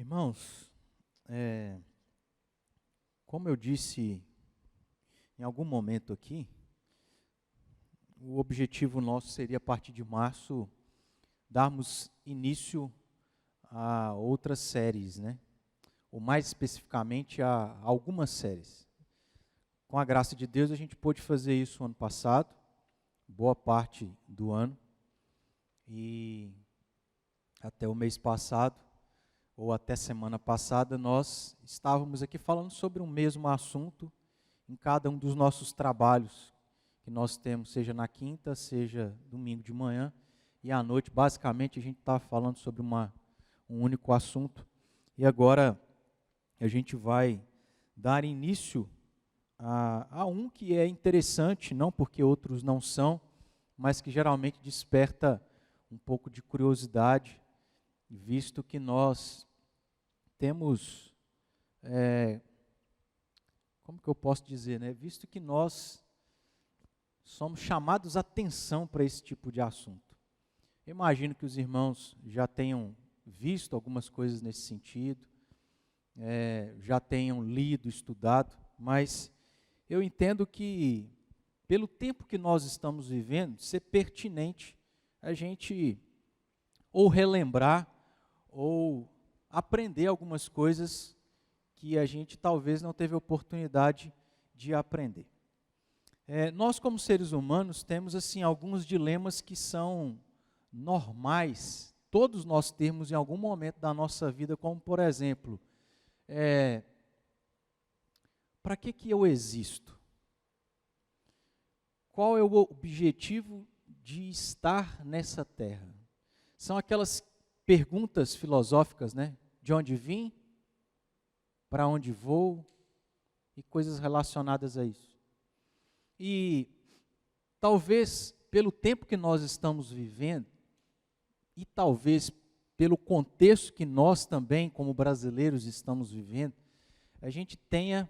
Irmãos, como eu disse em algum momento aqui, o objetivo nosso seria, a partir de março, darmos início a outras séries, né? Ou mais especificamente a algumas séries. Com a graça de Deus, a gente pôde fazer isso ano passado, boa parte do ano, e até o mês passado, ou até semana passada, nós estávamos aqui falando sobre um mesmo assunto em cada um dos nossos trabalhos que nós temos, seja na quinta, seja domingo de manhã e à noite. Basicamente, a gente estava falando sobre um único assunto. E agora a gente vai dar início a um que é interessante, não porque outros não são, mas que geralmente desperta um pouco de curiosidade, visto que nós temos, como que eu posso dizer, né? Visto que nós somos chamados a atenção para esse tipo de assunto. Eu imagino que os irmãos já tenham visto algumas coisas nesse sentido, já tenham lido, estudado, mas eu entendo que, pelo tempo que nós estamos vivendo, ser pertinente a gente ou relembrar ou aprender algumas coisas que a gente talvez não teve oportunidade de aprender. Nós, como seres humanos, temos assim alguns dilemas que são normais, todos nós temos em algum momento da nossa vida, como por exemplo, para que eu existo? Qual é o objetivo de estar nessa terra? São aquelas perguntas filosóficas, né? De onde vim, para onde vou e coisas relacionadas a isso. E talvez pelo tempo que nós estamos vivendo e talvez pelo contexto que nós também, como brasileiros, estamos vivendo, a gente tenha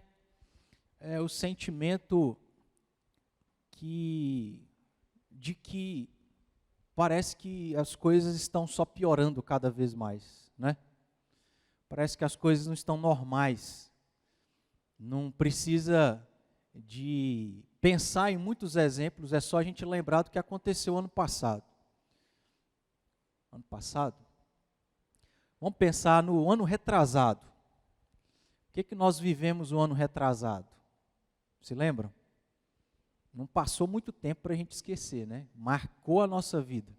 o sentimento de que parece que as coisas estão só piorando cada vez mais, né? Parece que as coisas não estão normais. Não precisa de pensar em muitos exemplos, é só a gente lembrar do que aconteceu ano passado. Ano passado? Vamos pensar no ano retrasado. O que nós vivemos no ano retrasado? Se lembram? Não passou muito tempo para a gente esquecer, né? Marcou a nossa vida.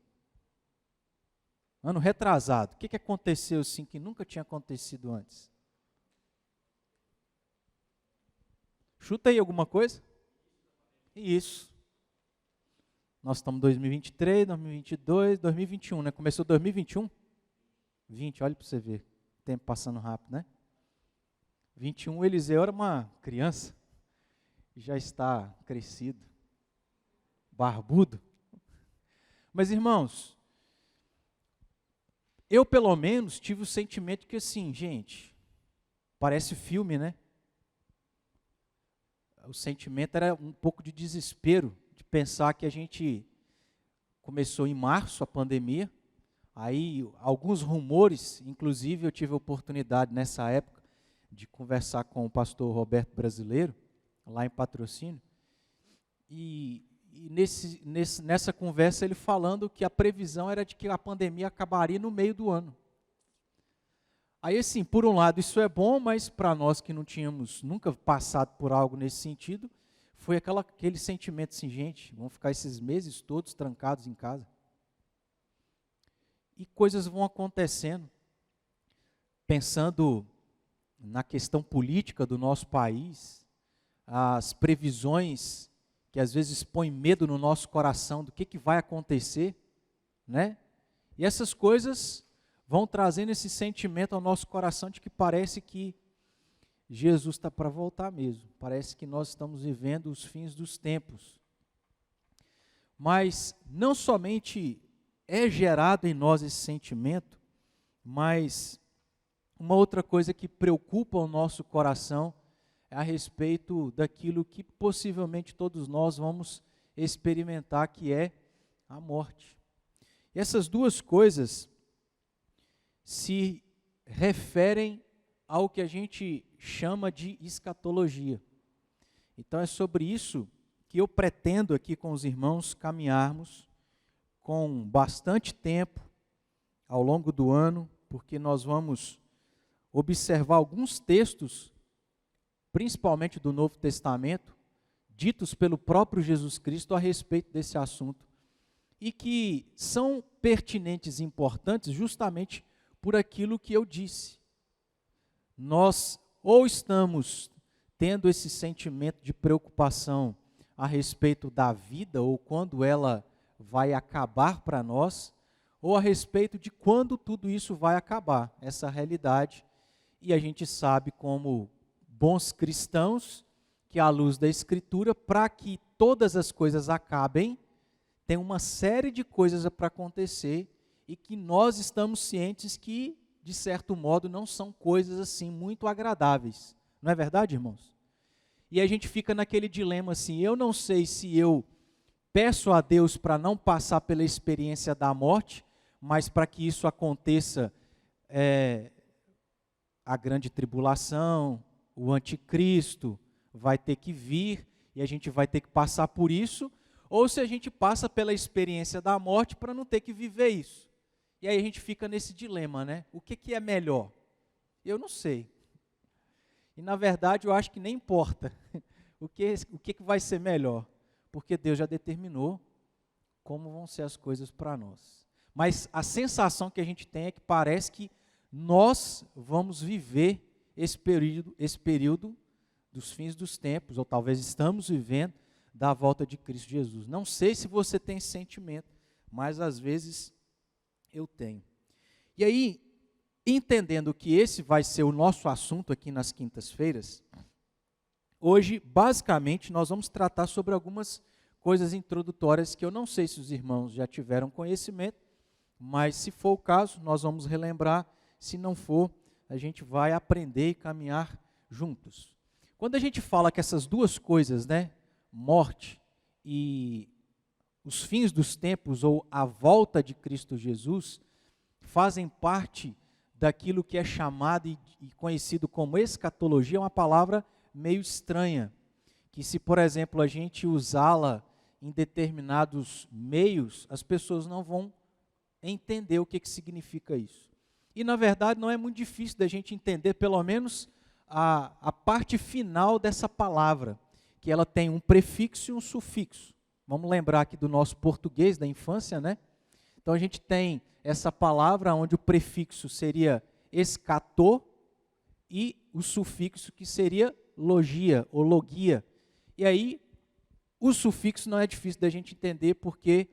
Ano retrasado, o que aconteceu assim que nunca tinha acontecido antes? Chuta aí alguma coisa? Isso. Nós estamos em 2023, 2022, 2021, né? Começou 2021? 20, olha para você ver. O tempo passando rápido, né? 21, Eliseu era uma criança. Já está crescido. Barbudo. Mas, irmãos, eu pelo menos tive o sentimento que assim, gente, parece filme, né? O sentimento era um pouco de desespero, de pensar que a gente começou em março a pandemia, aí alguns rumores, inclusive eu tive a oportunidade nessa época de conversar com o pastor Roberto Brasileiro, lá em Patrocínio, e nessa conversa ele falando que a previsão era de que a pandemia acabaria no meio do ano. Aí assim, por um lado isso é bom, mas para nós que não tínhamos nunca passado por algo nesse sentido, foi aquele sentimento assim, gente, vamos ficar esses meses todos trancados em casa. E coisas vão acontecendo, pensando na questão política do nosso país, as previsões que às vezes põem medo no nosso coração do que vai acontecer, né? E essas coisas vão trazendo esse sentimento ao nosso coração de que parece que Jesus está para voltar mesmo. Parece que nós estamos vivendo os fins dos tempos. Mas não somente é gerado em nós esse sentimento, mas uma outra coisa que preocupa o nosso coração é a respeito daquilo que possivelmente todos nós vamos experimentar, que é a morte. E essas duas coisas se referem ao que a gente chama de escatologia. Então é sobre isso que eu pretendo aqui com os irmãos caminharmos com bastante tempo ao longo do ano, porque nós vamos observar alguns textos, principalmente do Novo Testamento, ditos pelo próprio Jesus Cristo a respeito desse assunto, e que são pertinentes e importantes justamente por aquilo que eu disse. Nós ou estamos tendo esse sentimento de preocupação a respeito da vida, ou quando ela vai acabar para nós, ou a respeito de quando tudo isso vai acabar, essa realidade. E a gente sabe, como bons cristãos, que à luz da Escritura, para que todas as coisas acabem, tem uma série de coisas para acontecer, e que nós estamos cientes que, de certo modo, não são coisas assim muito agradáveis. Não é verdade, irmãos? E a gente fica naquele dilema assim, eu não sei se eu peço a Deus para não passar pela experiência da morte, mas para que isso aconteça, a grande tribulação, o anticristo vai ter que vir e a gente vai ter que passar por isso, ou se a gente passa pela experiência da morte para não ter que viver isso. E aí a gente fica nesse dilema, né? O que é melhor? Eu não sei. E na verdade eu acho que nem importa o que vai ser melhor, porque Deus já determinou como vão ser as coisas para nós. Mas a sensação que a gente tem é que parece que nós vamos viver esse período dos fins dos tempos, ou talvez estamos vivendo da volta de Cristo Jesus. Não sei se você tem esse sentimento, mas às vezes eu tenho. E aí, entendendo que esse vai ser o nosso assunto aqui nas quintas-feiras, hoje, basicamente, nós vamos tratar sobre algumas coisas introdutórias que eu não sei se os irmãos já tiveram conhecimento, mas se for o caso, nós vamos relembrar. Se não for, a gente vai aprender e caminhar juntos. Quando a gente fala que essas duas coisas, né, morte e os fins dos tempos, ou a volta de Cristo Jesus, fazem parte daquilo que é chamado e conhecido como escatologia, é uma palavra meio estranha, que se, por exemplo, a gente usá-la em determinados meios, as pessoas não vão entender o que significa isso. E, na verdade, não é muito difícil da gente entender, pelo menos, a parte final dessa palavra, que ela tem um prefixo e um sufixo. Vamos lembrar aqui do nosso português da infância, né? Então, a gente tem essa palavra onde o prefixo seria escatô e o sufixo que seria logia ou logia. E aí, o sufixo não é difícil da gente entender porque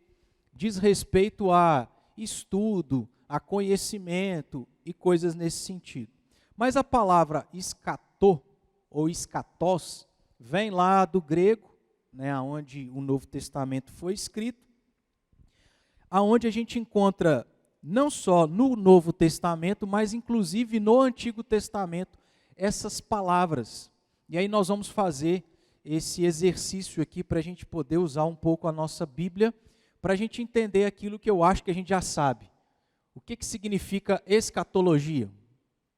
diz respeito a estudo, a conhecimento e coisas nesse sentido. Mas a palavra escatô ou escatós vem lá do grego, né, onde o Novo Testamento foi escrito, aonde a gente encontra não só no Novo Testamento, mas inclusive no Antigo Testamento, essas palavras. E aí nós vamos fazer esse exercício aqui para a gente poder usar um pouco a nossa Bíblia, para a gente entender aquilo que eu acho que a gente já sabe. O que significa escatologia?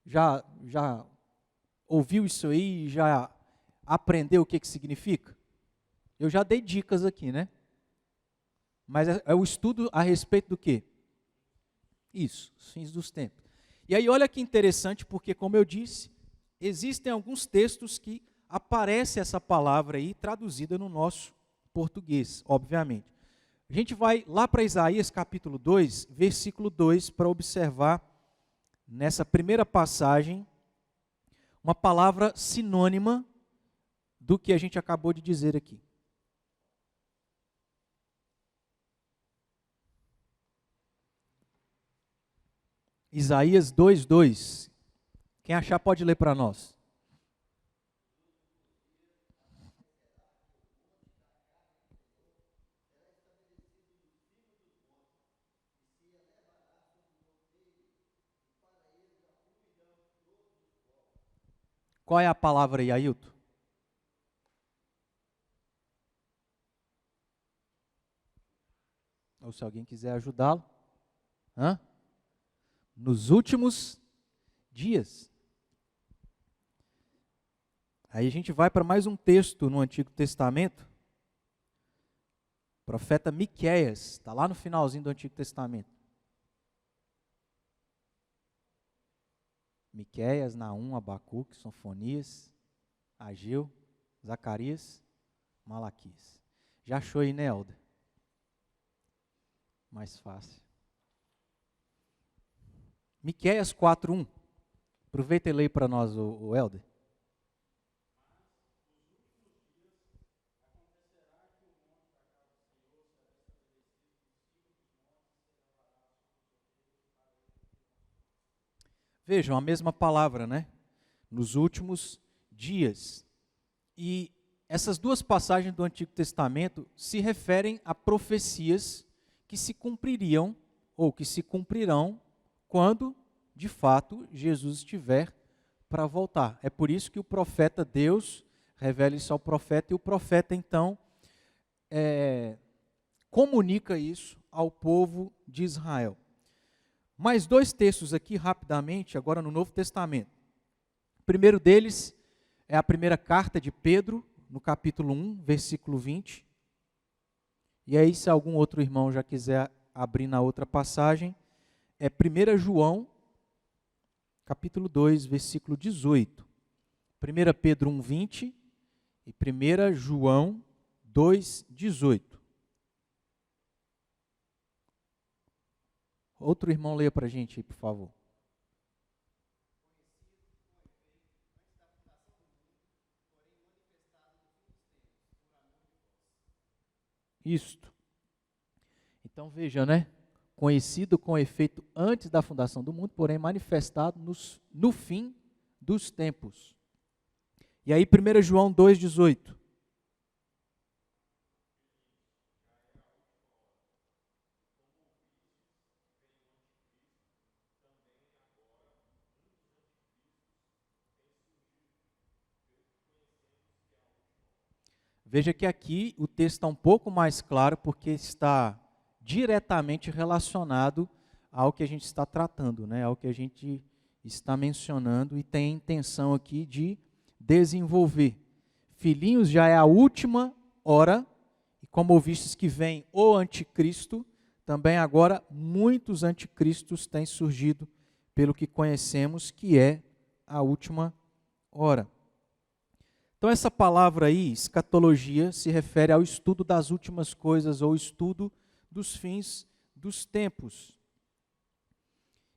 Já ouviu isso aí? Já aprendeu o que significa? Eu já dei dicas aqui, né? Mas é o estudo a respeito do quê? Isso, os fins dos tempos. E aí olha que interessante, porque como eu disse, existem alguns textos que aparece essa palavra aí traduzida no nosso português, obviamente. A gente vai lá para Isaías capítulo 2, versículo 2, para observar nessa primeira passagem uma palavra sinônima do que a gente acabou de dizer aqui. Isaías 2:2. Quem achar pode ler para nós. Qual é a palavra aí, Ailton? Ou se alguém quiser ajudá-lo. Nos últimos dias. Aí a gente vai para mais um texto no Antigo Testamento. O profeta Miqueias, está lá no finalzinho do Antigo Testamento. Miqueias, Naum, Abacuque, Sofonias, Ageu, Zacarias, Malaquias. Já achou aí, né, Helder? Mais fácil. Miqueias 4:1. Aproveita e leia para nós, o Helder. Vejam, a mesma palavra, né? Nos últimos dias. E essas duas passagens do Antigo Testamento se referem a profecias que se cumpririam ou que se cumprirão quando, de fato, Jesus estiver para voltar. É por isso que o profeta, Deus revela isso ao profeta, e o profeta, então, comunica isso ao povo de Israel. Mais dois textos aqui, rapidamente, agora no Novo Testamento. O primeiro deles é a primeira carta de Pedro, no capítulo 1, versículo 20. E aí, se algum outro irmão já quiser abrir na outra passagem, é 1 João, capítulo 2, versículo 18. 1 Pedro 1, 20 e 1 João 2, 18. Outro irmão leia para a gente aí, por favor. Isto. Então veja, né? Conhecido com efeito antes da fundação do mundo, porém manifestado no fim dos tempos. E aí 1 João 2,18. Veja que aqui o texto está um pouco mais claro, porque está diretamente relacionado ao que a gente está tratando, né? Ao que a gente está mencionando e tem a intenção aqui de desenvolver. Filhinhos, já é a última hora, e como ouvistes que vem o anticristo, também agora muitos anticristos têm surgido, pelo que conhecemos que é a última hora. Então essa palavra aí, escatologia, se refere ao estudo das últimas coisas, ou estudo dos fins dos tempos.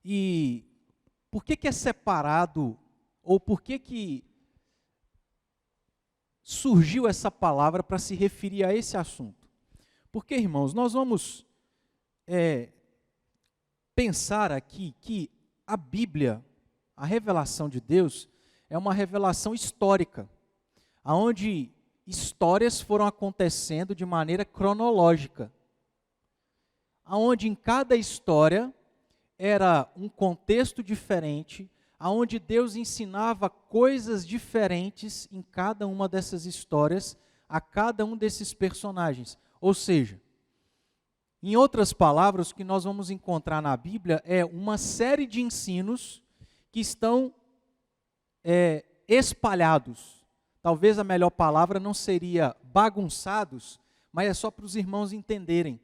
E por que é separado, ou por que surgiu essa palavra para se referir a esse assunto? Porque, irmãos, nós vamos pensar aqui que a Bíblia, a revelação de Deus, é uma revelação histórica, onde histórias foram acontecendo de maneira cronológica, onde em cada história era um contexto diferente, onde Deus ensinava coisas diferentes em cada uma dessas histórias, a cada um desses personagens. Ou seja, em outras palavras, o que nós vamos encontrar na Bíblia é uma série de ensinos que estão espalhados. Talvez a melhor palavra não seria bagunçados, mas é só para os irmãos entenderem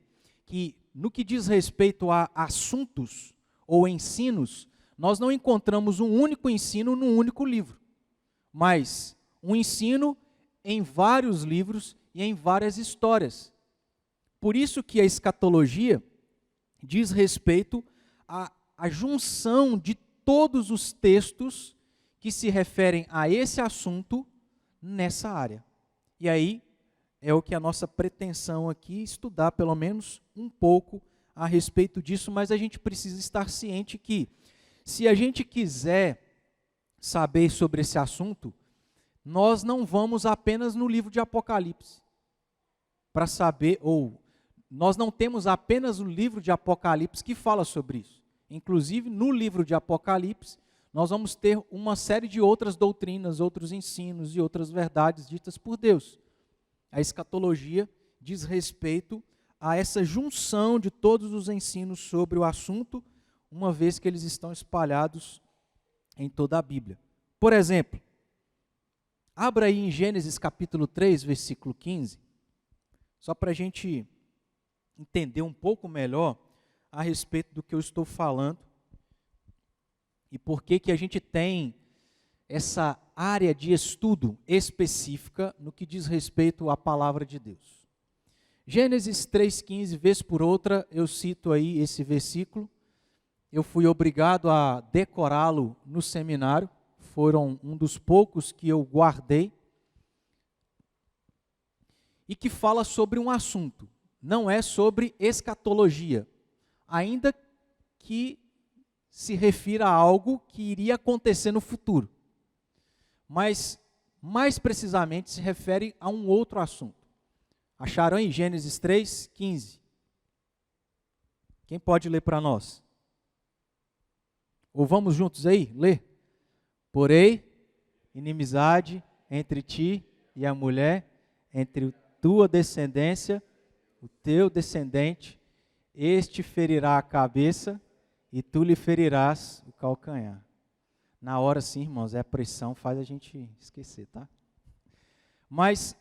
que no que diz respeito a assuntos ou ensinos, nós não encontramos um único ensino num único livro, mas um ensino em vários livros e em várias histórias. Por isso que a escatologia diz respeito à junção de todos os textos que se referem a esse assunto nessa área. E aí é o que a nossa pretensão aqui, estudar pelo menos um pouco a respeito disso, mas a gente precisa estar ciente que, se a gente quiser saber sobre esse assunto, nós não vamos apenas no livro de Apocalipse para saber, ou nós não temos apenas o livro de Apocalipse que fala sobre isso. Inclusive, no livro de Apocalipse, nós vamos ter uma série de outras doutrinas, outros ensinos e outras verdades ditas por Deus. A escatologia diz respeito a essa junção de todos os ensinos sobre o assunto, uma vez que eles estão espalhados em toda a Bíblia. Por exemplo, abra aí em Gênesis capítulo 3, versículo 15, só para a gente entender um pouco melhor a respeito do que eu estou falando e por que a gente tem essa área de estudo específica no que diz respeito à palavra de Deus. Gênesis 3,15, vez por outra, eu cito aí esse versículo. Eu fui obrigado a decorá-lo no seminário, foram um dos poucos que eu guardei, e que fala sobre um assunto, não é sobre escatologia, ainda que se refira a algo que iria acontecer no futuro. Mas, mais precisamente, se refere a um outro assunto. Acharam aí Gênesis 3,15? Quem pode ler para nós? Ou vamos juntos aí, ler? Porém, inimizade entre ti e a mulher, entre tua descendência, o teu descendente, este ferirá a cabeça e tu lhe ferirás o calcanhar. Na hora sim, irmãos, a pressão faz a gente esquecer, tá? Mas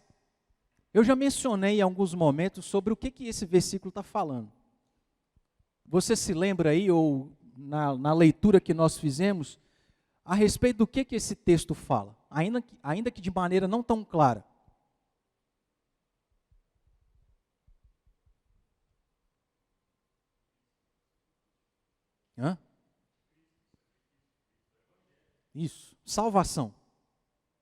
eu já mencionei em alguns momentos sobre o que esse versículo está falando. Você se lembra aí, ou na leitura que nós fizemos, a respeito do que esse texto fala, ainda que de maneira não tão clara. Hã? Isso, salvação.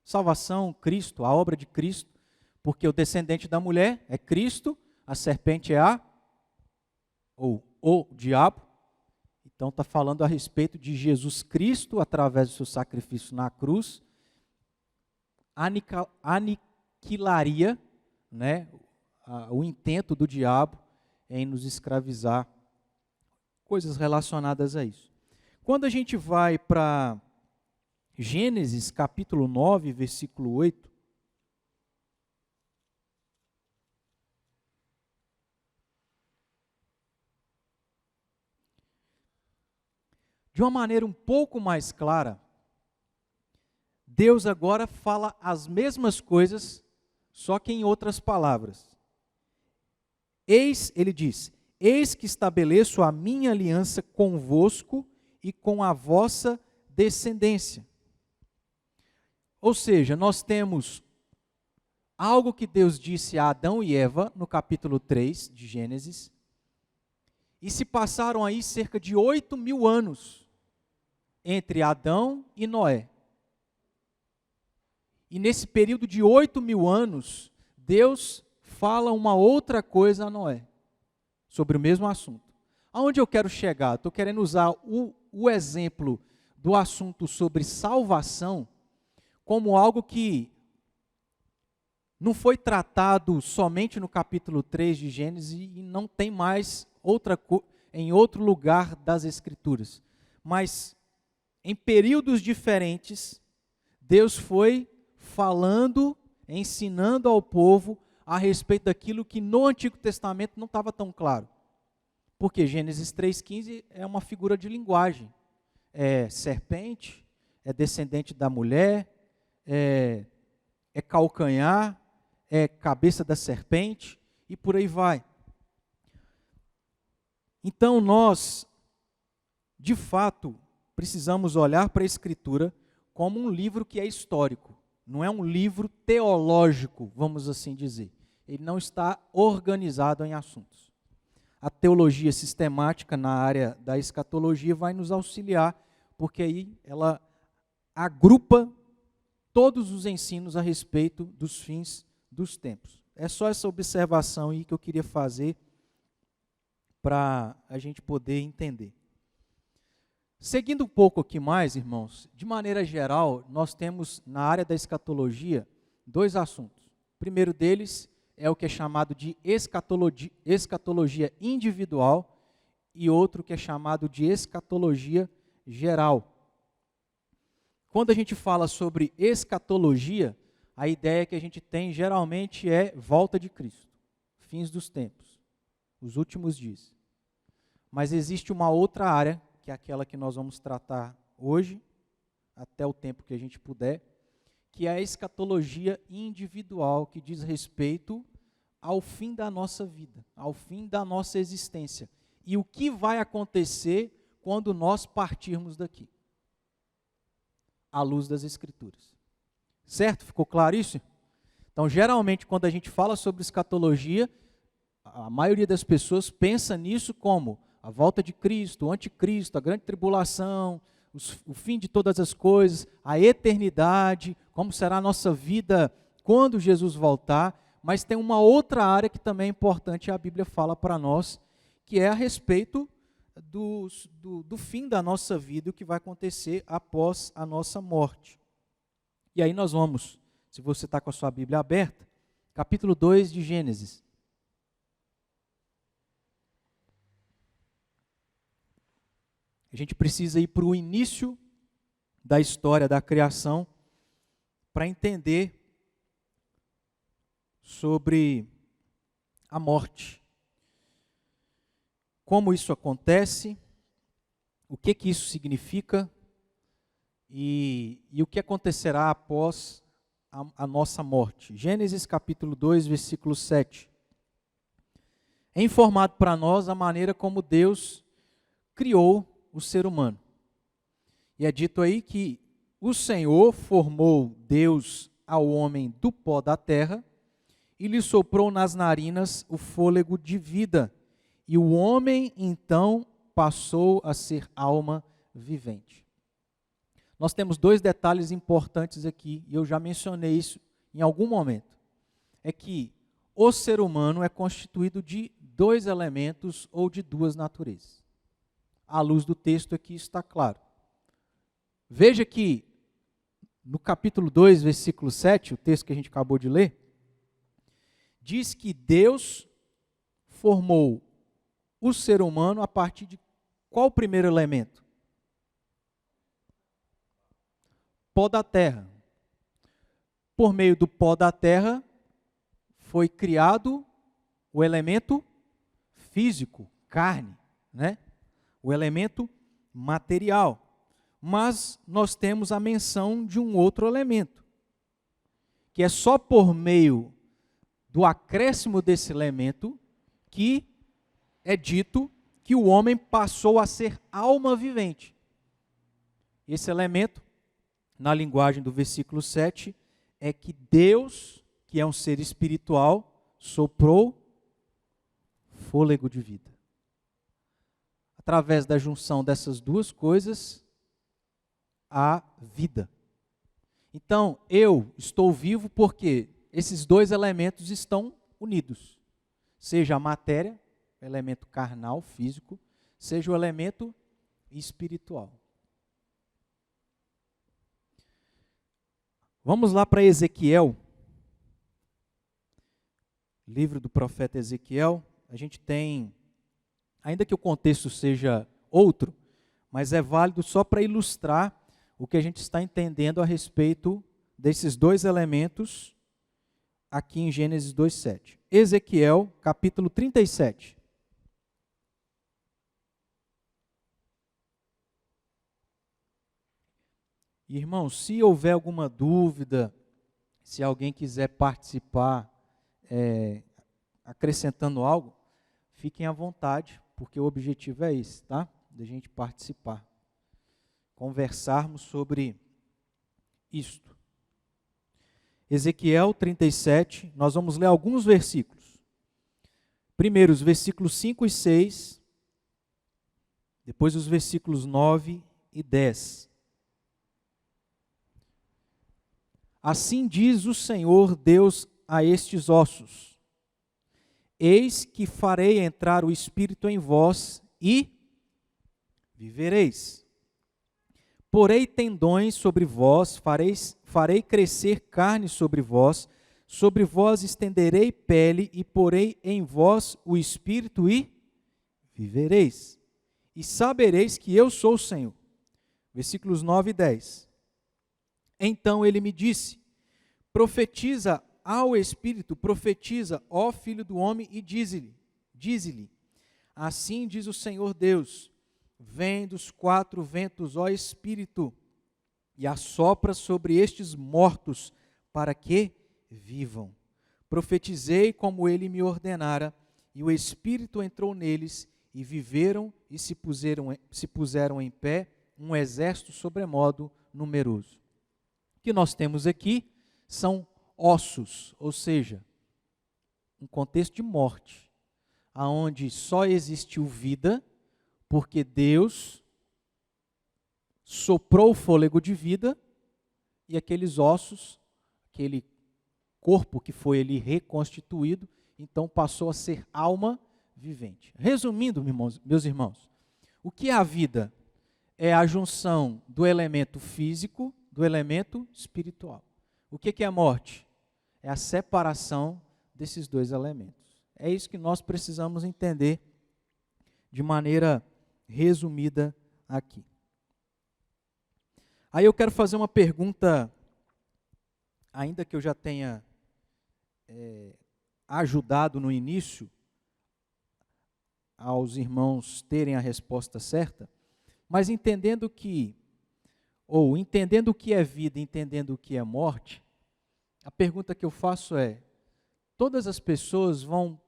Salvação, Cristo, a obra de Cristo, porque o descendente da mulher é Cristo, a serpente é o diabo. Então está falando a respeito de Jesus Cristo, através do seu sacrifício na cruz, aniquilaria, né, o intento do diabo em nos escravizar, coisas relacionadas a isso. Quando a gente vai para Gênesis capítulo 9, versículo 8, de uma maneira um pouco mais clara, Deus agora fala as mesmas coisas, só que em outras palavras. Ele diz, eis que estabeleço a minha aliança convosco e com a vossa descendência. Ou seja, nós temos algo que Deus disse a Adão e Eva, no capítulo 3 de Gênesis, e se passaram aí cerca de 8.000 anos entre Adão e Noé. E nesse período de 8.000 anos, Deus fala uma outra coisa a Noé, sobre o mesmo assunto. Aonde eu quero chegar? Estou querendo usar o exemplo do assunto sobre salvação como algo que não foi tratado somente no capítulo 3 de Gênesis e não tem mais em outro lugar das Escrituras. Mas em períodos diferentes, Deus foi falando, ensinando ao povo a respeito daquilo que no Antigo Testamento não estava tão claro. Porque Gênesis 3,15 é uma figura de linguagem. É serpente, é descendente da mulher, é calcanhar, é cabeça da serpente, e por aí vai. Então nós, de fato, precisamos olhar para a Escritura como um livro que é histórico. Não é um livro teológico, vamos assim dizer. Ele não está organizado em assuntos. A teologia sistemática na área da escatologia vai nos auxiliar, porque aí ela agrupa todos os ensinos a respeito dos fins dos tempos. É só essa observação aí que eu queria fazer para a gente poder entender. Seguindo um pouco aqui mais, irmãos, de maneira geral, nós temos na área da escatologia 2 assuntos. O primeiro deles é o que é chamado de escatologia individual e outro que é chamado de escatologia geral. Quando a gente fala sobre escatologia, a ideia que a gente tem geralmente é volta de Cristo, fins dos tempos, os últimos dias. Mas existe uma outra área, que é aquela que nós vamos tratar hoje, até o tempo que a gente puder, que é a escatologia individual, que diz respeito ao fim da nossa vida, ao fim da nossa existência. E o que vai acontecer quando nós partirmos daqui? À luz das Escrituras. Certo? Ficou claro isso? Então, geralmente, quando a gente fala sobre escatologia, a maioria das pessoas pensa nisso como a volta de Cristo, o anticristo, a grande tribulação, o fim de todas as coisas, a eternidade, como será a nossa vida quando Jesus voltar. Mas tem uma outra área que também é importante, a Bíblia fala para nós, que é a respeito do fim da nossa vida, o que vai acontecer após a nossa morte. E aí nós vamos, se você está com a sua Bíblia aberta, capítulo 2 de Gênesis. A gente precisa ir para o início da história da criação para entender sobre a morte. Como isso acontece, o que isso significa e o que acontecerá após a nossa morte. Gênesis capítulo 2, versículo 7. É informado para nós a maneira como Deus criou o ser humano. E é dito aí que o Senhor formou Deus ao homem do pó da terra e lhe soprou nas narinas o fôlego de vida. E o homem, então, passou a ser alma vivente. Nós temos dois detalhes importantes aqui, e eu já mencionei isso em algum momento. É que o ser humano é constituído de dois elementos ou de duas naturezas. À luz do texto aqui está claro. Veja que no capítulo 2, versículo 7, o texto que a gente acabou de ler, diz que Deus formou o ser humano a partir de qual primeiro elemento? Pó da terra. Por meio do pó da terra foi criado o elemento físico, carne, né? O elemento material. Mas nós temos a menção de um outro elemento, que é só por meio do acréscimo desse elemento que é dito que o homem passou a ser alma vivente. Esse elemento, na linguagem do versículo 7, é que Deus, que é um ser espiritual, soprou fôlego de vida. Através da junção dessas duas coisas, há vida. Então, eu estou vivo porque esses dois elementos estão unidos. Seja a matéria, o elemento carnal, físico, seja o elemento espiritual. Vamos lá para Ezequiel, livro do profeta Ezequiel. A gente tem, ainda que o contexto seja outro, mas é válido só para ilustrar o que a gente está entendendo a respeito desses dois elementos aqui em Gênesis 2:7. Ezequiel, capítulo 37. Irmãos, se houver alguma dúvida, se alguém quiser participar, acrescentando algo, fiquem à vontade, porque o objetivo é esse, tá? Da gente participar, conversarmos sobre isto. Ezequiel 37, nós vamos ler alguns versículos. Primeiro, os versículos 5 e 6, depois os versículos 9 e 10. Assim diz o Senhor Deus a estes ossos: eis que farei entrar o Espírito em vós e vivereis. Porei tendões sobre vós, farei crescer carne sobre vós estenderei pele e porei em vós o Espírito e vivereis. E sabereis que eu sou o Senhor. Versículos 9 e 10. Então ele me disse: profetiza ao Espírito, profetiza, ó Filho do homem, e dize-lhe, assim diz o Senhor Deus: vem dos quatro ventos, ó Espírito, e assopra sobre estes mortos para que vivam. Profetizei como ele me ordenara, e o Espírito entrou neles, e viveram e se puseram em pé um exército sobremodo numeroso. O que nós temos aqui são ossos, ou seja, um contexto de morte, aonde só existiu vida, porque Deus soprou o fôlego de vida, e aqueles ossos, aquele corpo que foi ali reconstituído, então passou a ser alma vivente. Resumindo, meus irmãos, o que é a vida? É a junção do elemento físico do elemento espiritual. O que é a morte? É a separação desses dois elementos. É isso que nós precisamos entender de maneira resumida aqui. Aí eu quero fazer uma pergunta, ainda que eu já tenha ajudado no início aos irmãos terem a resposta certa, mas entendendo o que é vida, entendendo o que é morte, a pergunta que eu faço é: todas as pessoas vão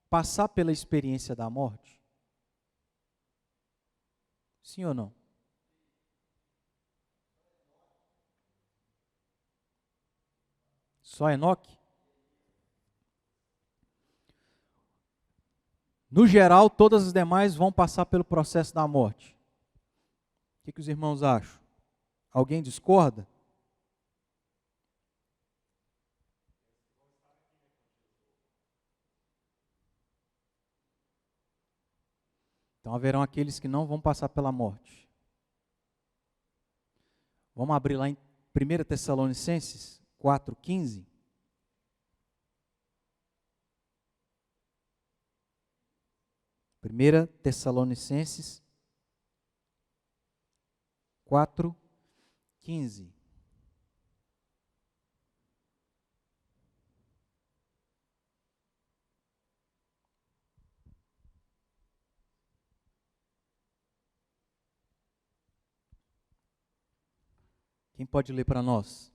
passar pela experiência da morte? Sim ou não? Só Enoque? No geral, todas as demais vão passar pelo processo da morte. O que os irmãos acham? Alguém discorda? Então haverão aqueles que não vão passar pela morte. Vamos abrir lá em 1 Tessalonicenses 4,15. 1 Tessalonicenses 4,15. Quem pode ler para nós?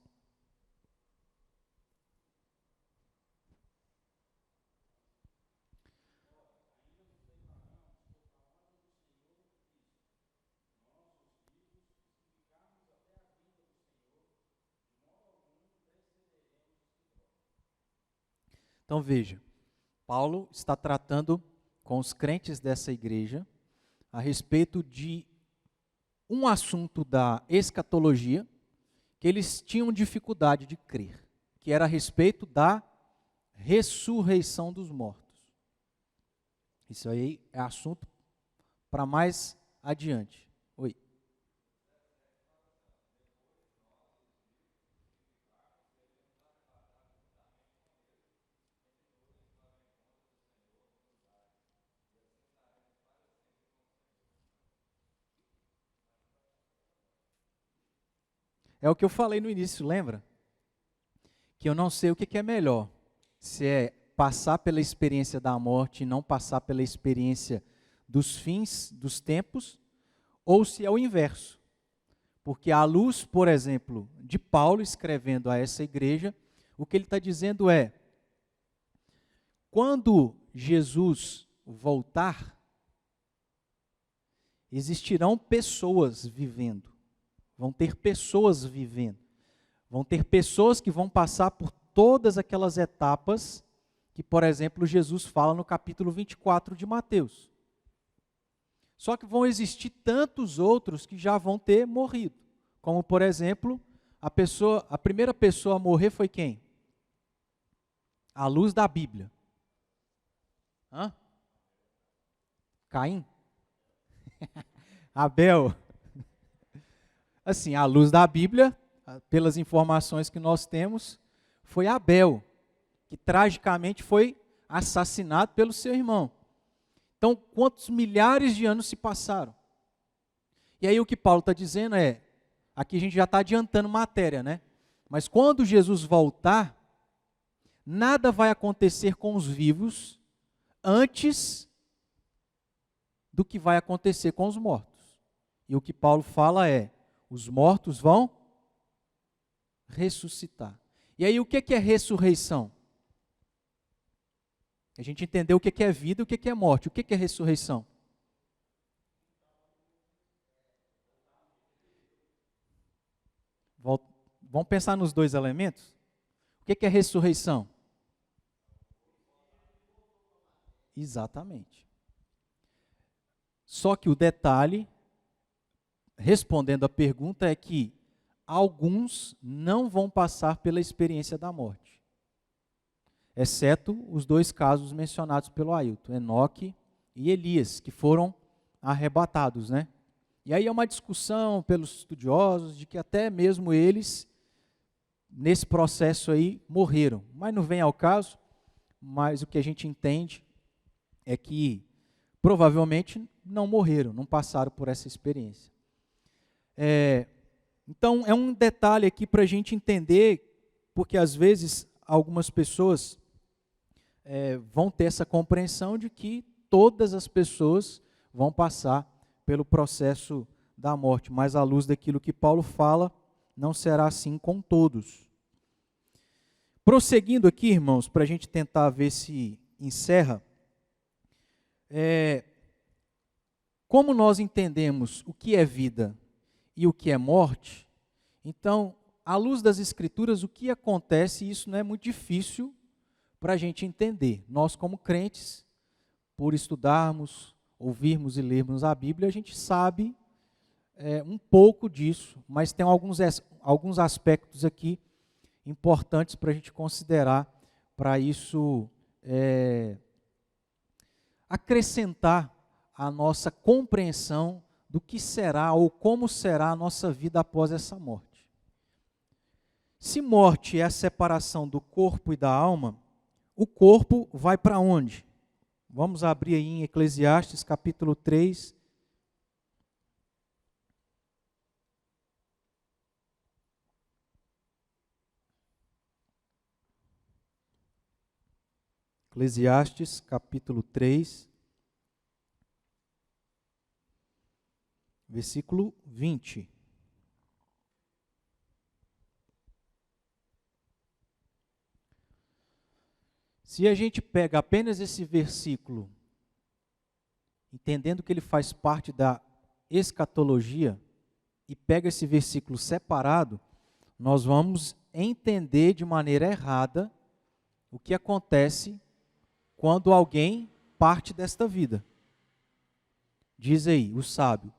Então veja, Paulo está tratando com os crentes dessa igreja a respeito de um assunto da escatologia que eles tinham dificuldade de crer, que era a respeito da ressurreição dos mortos. Isso aí é assunto para mais adiante. Oi. É o que eu falei no início, lembra? Que eu não sei o que é melhor, se é passar pela experiência da morte e não passar pela experiência dos fins dos tempos, ou se é o inverso. Porque à luz, por exemplo, de Paulo escrevendo a essa igreja, o que ele está dizendo é: quando Jesus voltar, existirão pessoas vivendo. Vão ter pessoas vivendo. Vão ter pessoas que vão passar por todas aquelas etapas que, por exemplo, Jesus fala no capítulo 24 de Mateus. Só que vão existir tantos outros que já vão ter morrido. Como, por exemplo, a primeira pessoa a morrer foi quem? À luz da Bíblia. Hã? Caim? Abel? Assim, à luz da Bíblia, pelas informações que nós temos, foi Abel, que tragicamente foi assassinado pelo seu irmão. Então, quantos milhares de anos se passaram? E aí o que Paulo está dizendo é, aqui a gente já está adiantando matéria, né? Mas quando Jesus voltar, nada vai acontecer com os vivos antes do que vai acontecer com os mortos. E o que Paulo fala é, os mortos vão ressuscitar. E aí, o que é ressurreição? A gente entendeu o que é vida e o que é morte. O que é ressurreição? Vamos pensar nos dois elementos? O que é ressurreição? Exatamente. Só que o detalhe, respondendo à pergunta, é que alguns não vão passar pela experiência da morte. Exceto os dois casos mencionados pelo Ailton, Enoque e Elias, que foram arrebatados, né? E aí é uma discussão pelos estudiosos de que até mesmo eles, nesse processo aí, morreram. Mas não vem ao caso, mas o que a gente entende é que provavelmente não morreram, não passaram por essa experiência. Então, é um detalhe aqui para a gente entender, porque às vezes algumas pessoas vão ter essa compreensão de que todas as pessoas vão passar pelo processo da morte, mas à luz daquilo que Paulo fala, não será assim com todos. Prosseguindo aqui, irmãos, para a gente tentar ver se encerra, como nós entendemos o que é vida e o que é morte, então, à luz das Escrituras, o que acontece, isso não é muito difícil para a gente entender. Nós, como crentes, por estudarmos, ouvirmos e lermos a Bíblia, a gente sabe um pouco disso, mas tem alguns aspectos aqui importantes para a gente considerar, para isso acrescentar a nossa compreensão do que será ou como será a nossa vida após essa morte. Se morte é a separação do corpo e da alma, o corpo vai para onde? Vamos abrir aí em Eclesiastes capítulo 3. Eclesiastes capítulo 3, versículo 20. Se a gente pega apenas esse versículo, entendendo que ele faz parte da escatologia, e pega esse versículo separado, nós vamos entender de maneira errada o que acontece quando alguém parte desta vida. Diz aí o sábio: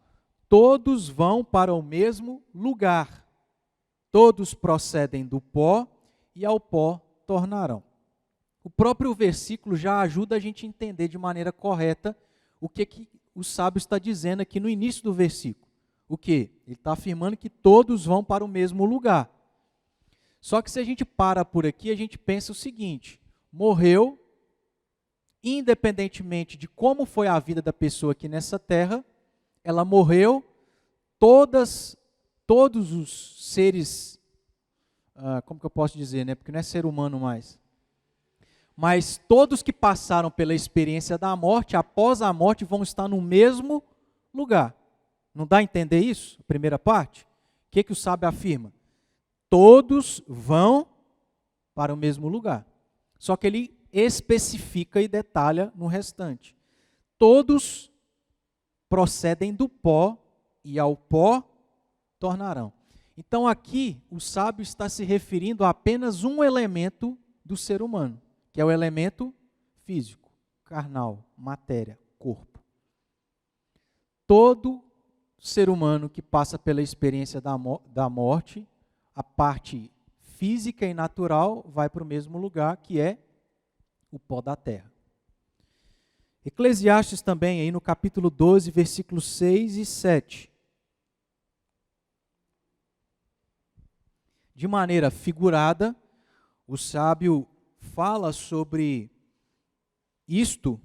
todos vão para o mesmo lugar, todos procedem do pó e ao pó tornarão. O próprio versículo já ajuda a gente a entender de maneira correta o que o sábio está dizendo aqui no início do versículo. O quê? Ele está afirmando que todos vão para o mesmo lugar. Só que se a gente para por aqui, a gente pensa o seguinte: morreu, independentemente de como foi a vida da pessoa aqui nessa terra, ela morreu, todos os seres, como que eu posso dizer, né? Porque não é ser humano mais. Mas todos que passaram pela experiência da morte, após a morte, vão estar no mesmo lugar. Não dá a entender isso? A primeira parte? O que o sábio afirma? Todos vão para o mesmo lugar. Só que ele especifica e detalha no restante. Todos procedem do pó e ao pó tornarão. Então aqui o sábio está se referindo a apenas um elemento do ser humano, que é o elemento físico, carnal, matéria, corpo. Todo ser humano que passa pela experiência da morte, a parte física e natural vai para o mesmo lugar, que é o pó da terra. Eclesiastes também, aí no capítulo 12, versículos 6 e 7. De maneira figurada, o sábio fala sobre isto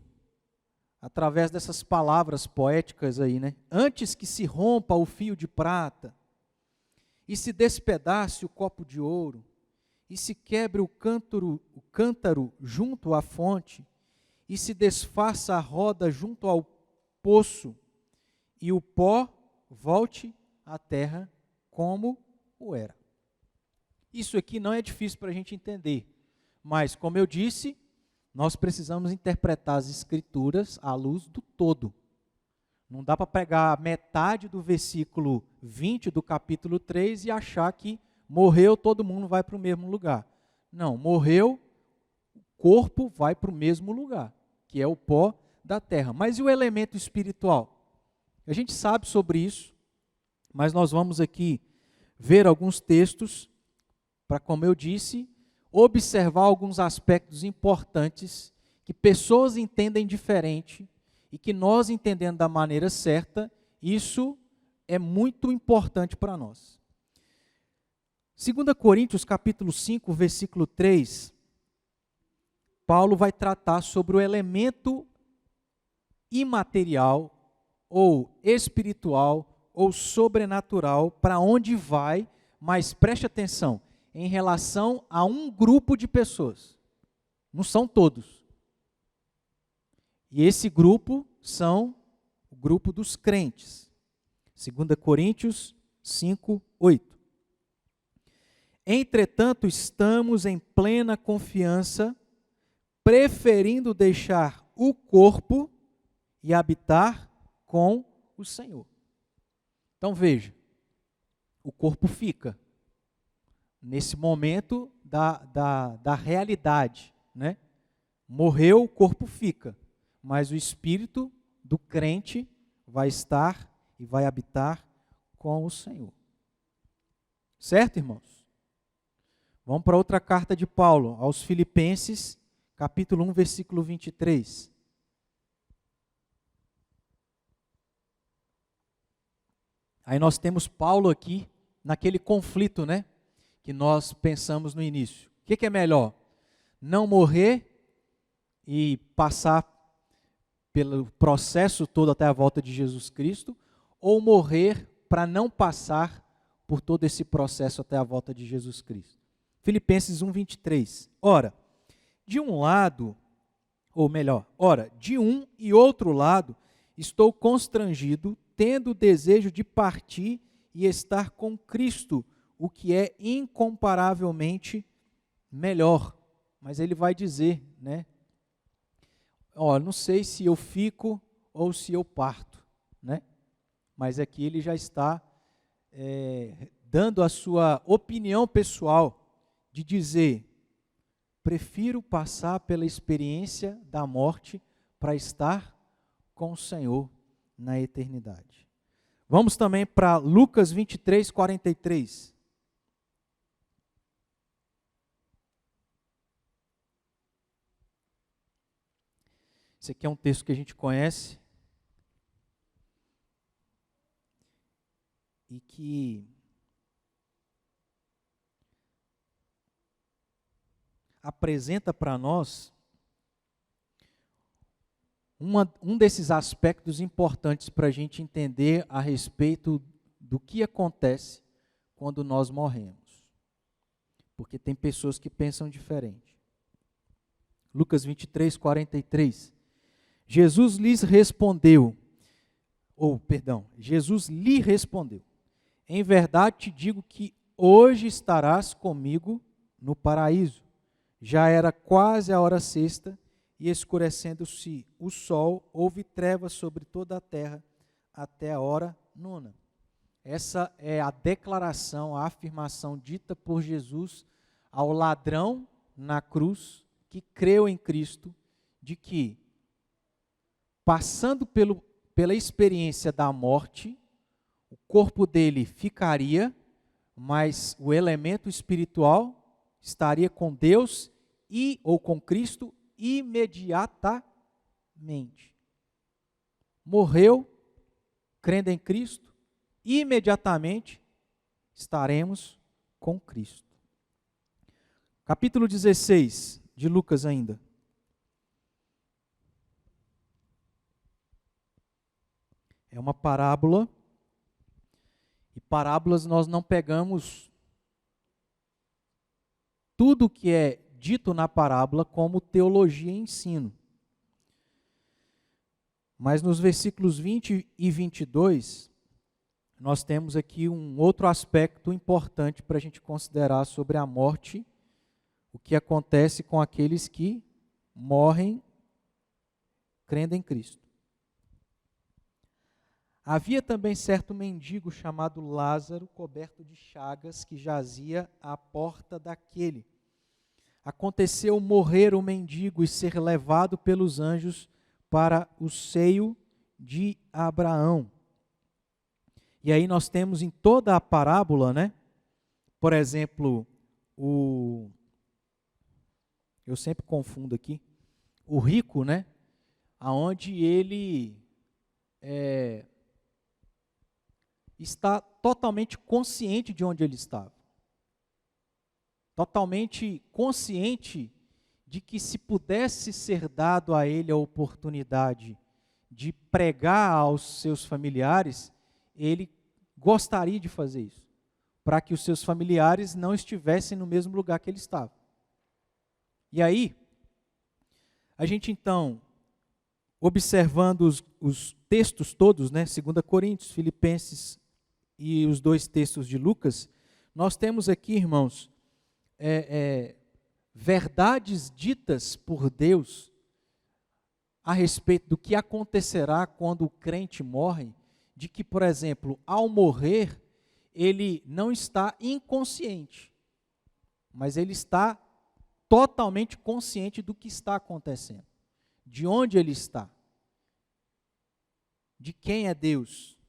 através dessas palavras poéticas aí, né? Antes que se rompa o fio de prata, e se despedace o copo de ouro, e se quebre o cântaro junto à fonte, e se desfaça a roda junto ao poço, e o pó volte à terra como o era. Isso aqui não é difícil para a gente entender, mas, como eu disse, nós precisamos interpretar as Escrituras à luz do todo. Não dá para pegar metade do versículo 20 do capítulo 3 e achar que morreu, todo mundo vai para o mesmo lugar. Não, morreu, o corpo vai para o mesmo lugar, que é o pó da terra. Mas e o elemento espiritual? A gente sabe sobre isso, mas nós vamos aqui ver alguns textos para, como eu disse, observar alguns aspectos importantes que pessoas entendem diferente e que nós entendendo da maneira certa, isso é muito importante para nós. 2 Coríntios capítulo 5, versículo 3, Paulo vai tratar sobre o elemento imaterial ou espiritual ou sobrenatural para onde vai, mas preste atenção, em relação a um grupo de pessoas. Não são todos. E esse grupo são o grupo dos crentes. 2 Coríntios 5, 8. Entretanto, estamos em plena confiança, preferindo deixar o corpo e habitar com o Senhor. Então veja, o corpo fica nesse momento da realidade, né? Morreu, o corpo fica, mas o espírito do crente vai estar e vai habitar com o Senhor. Certo, irmãos? Vamos para outra carta de Paulo, aos Filipenses, capítulo 1, versículo 23. Aí nós temos Paulo aqui, naquele conflito, né? Que nós pensamos no início. O que é melhor? Não morrer e passar pelo processo todo até a volta de Jesus Cristo, ou morrer para não passar por todo esse processo até a volta de Jesus Cristo? Filipenses 1, 23. Ora, de um lado, ou melhor, de um e outro lado, estou constrangido, tendo o desejo de partir e estar com Cristo, o que é incomparavelmente melhor. Mas ele vai dizer, né? Não sei se eu fico ou se eu parto, né? Mas aqui ele já está dando a sua opinião pessoal de dizer, prefiro passar pela experiência da morte para estar com o Senhor na eternidade. Vamos também para Lucas 23, 43. Esse aqui é um texto que a gente conhece e que apresenta para nós um desses aspectos importantes para a gente entender a respeito do que acontece quando nós morremos. Porque tem pessoas que pensam diferente. Lucas 23, 43. Jesus lhe respondeu, em verdade te digo que hoje estarás comigo no paraíso. Já era quase a hora sexta, e escurecendo-se o sol, houve trevas sobre toda a terra até a hora nona. Essa é a declaração, a afirmação dita por Jesus ao ladrão na cruz, que creu em Cristo, de que, passando pela experiência da morte, o corpo dele ficaria, mas o elemento espiritual estaria com Deus ou com Cristo imediatamente. Morreu, crendo em Cristo, imediatamente estaremos com Cristo. Capítulo 16 de Lucas ainda. É uma parábola, e parábolas nós não pegamos tudo que é dito na parábola como teologia e ensino. Mas nos versículos 20 e 22, nós temos aqui um outro aspecto importante para a gente considerar sobre a morte, o que acontece com aqueles que morrem crendo em Cristo. Havia também certo mendigo chamado Lázaro, coberto de chagas, que jazia à porta daquele. Aconteceu morrer o mendigo e ser levado pelos anjos para o seio de Abraão. E aí nós temos em toda a parábola, né? Por exemplo, eu sempre confundo aqui, o rico, né? Aonde ele está totalmente consciente de onde ele estava. Totalmente consciente de que se pudesse ser dado a ele a oportunidade de pregar aos seus familiares, ele gostaria de fazer isso, para que os seus familiares não estivessem no mesmo lugar que ele estava. E aí, a gente então, observando os textos todos, né, 2 Coríntios, Filipenses e os 2 textos de Lucas, nós temos aqui, irmãos, verdades ditas por Deus a respeito do que acontecerá quando o crente morre, de que, por exemplo, ao morrer, ele não está inconsciente, mas ele está totalmente consciente do que está acontecendo, de onde ele está, de quem é Deus,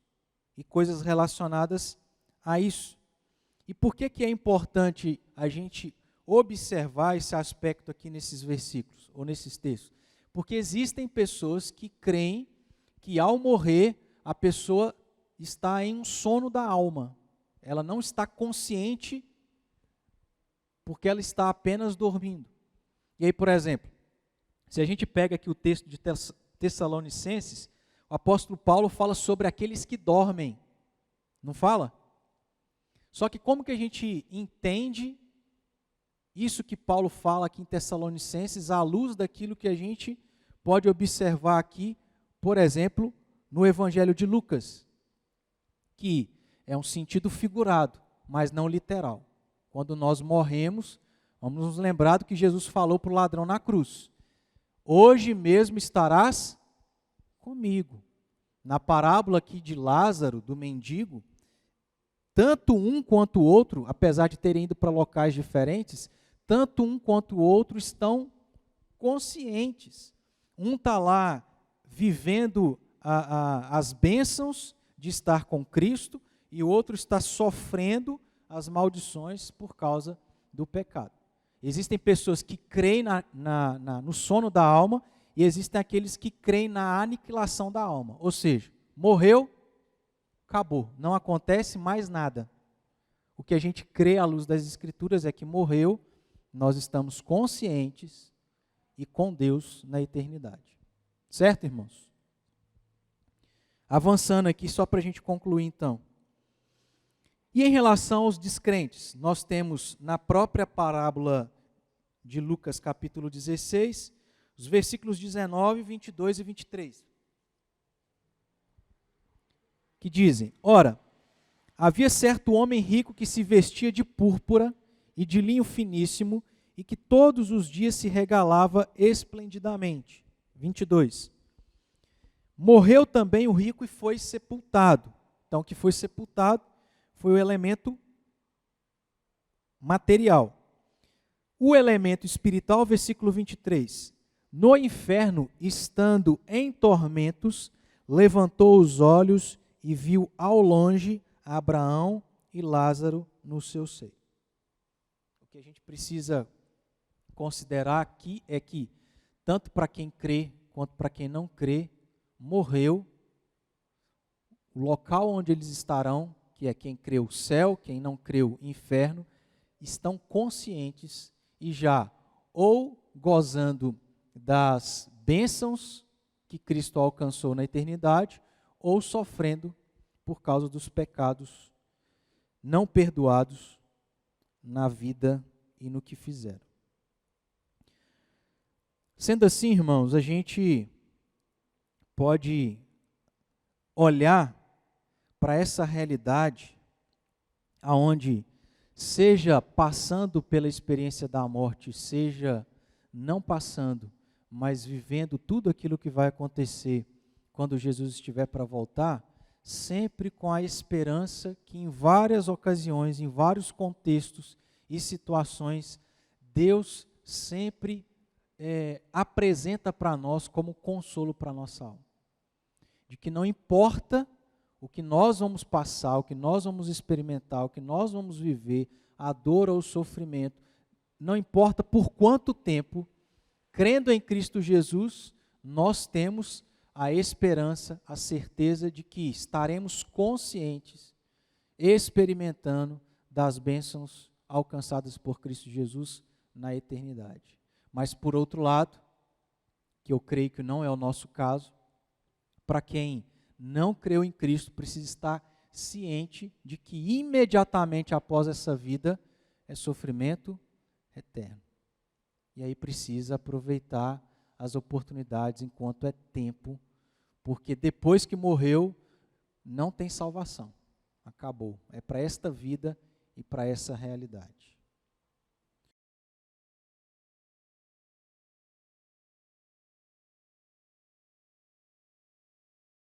e coisas relacionadas a isso. E por que é importante a gente observar esse aspecto aqui nesses versículos, ou nesses textos? Porque existem pessoas que creem que ao morrer, a pessoa está em um sono da alma. Ela não está consciente, porque ela está apenas dormindo. E aí, por exemplo, se a gente pega aqui o texto de Tessalonicenses, o apóstolo Paulo fala sobre aqueles que dormem, não fala? Só que como que a gente entende isso que Paulo fala aqui em Tessalonicenses à luz daquilo que a gente pode observar aqui, por exemplo, no Evangelho de Lucas, que é um sentido figurado, mas não literal. Quando nós morremos, vamos nos lembrar do que Jesus falou para o ladrão na cruz. Hoje mesmo estarás comigo. Na parábola aqui de Lázaro, do mendigo, tanto um quanto o outro, apesar de terem ido para locais diferentes, tanto um quanto o outro estão conscientes. Um está lá vivendo as bênçãos de estar com Cristo, e o outro está sofrendo as maldições por causa do pecado. Existem pessoas que creem no sono da alma, e existem aqueles que creem na aniquilação da alma. Ou seja, morreu, acabou, não acontece mais nada. O que a gente crê à luz das Escrituras é que morreu, nós estamos conscientes e com Deus na eternidade. Certo, irmãos? Avançando aqui, só para a gente concluir então. E em relação aos descrentes, nós temos na própria parábola de Lucas capítulo 16, os versículos 19, 22 e 23. Que dizem: Ora, havia certo homem rico que se vestia de púrpura e de linho finíssimo e que todos os dias se regalava esplendidamente. 22. Morreu também o rico e foi sepultado. Então, o que foi sepultado foi o elemento material. O elemento espiritual, versículo 23. No inferno, estando em tormentos, levantou os olhos e viu ao longe Abraão e Lázaro no seu seio. O que a gente precisa considerar aqui é que, tanto para quem crê quanto para quem não crê, morreu, o local onde eles estarão, que é quem crê o céu, quem não crê o inferno, estão conscientes e já ou gozando das bênçãos que Cristo alcançou na eternidade, ou sofrendo por causa dos pecados não perdoados na vida e no que fizeram. Sendo assim, irmãos, a gente pode olhar para essa realidade, aonde seja passando pela experiência da morte, seja não passando, mas vivendo tudo aquilo que vai acontecer quando Jesus estiver para voltar, sempre com a esperança que em várias ocasiões, em vários contextos e situações, Deus sempre apresenta para nós como consolo para a nossa alma. De que não importa o que nós vamos passar, o que nós vamos experimentar, o que nós vamos viver, a dor ou o sofrimento, não importa por quanto tempo, crendo em Cristo Jesus, nós temos a esperança, a certeza de que estaremos conscientes, experimentando das bênçãos alcançadas por Cristo Jesus na eternidade. Mas, por outro lado, que eu creio que não é o nosso caso, para quem não creu em Cristo, precisa estar ciente de que imediatamente após essa vida é sofrimento eterno. E aí precisa aproveitar as oportunidades enquanto é tempo, porque depois que morreu, não tem salvação. Acabou. É para esta vida e para essa realidade.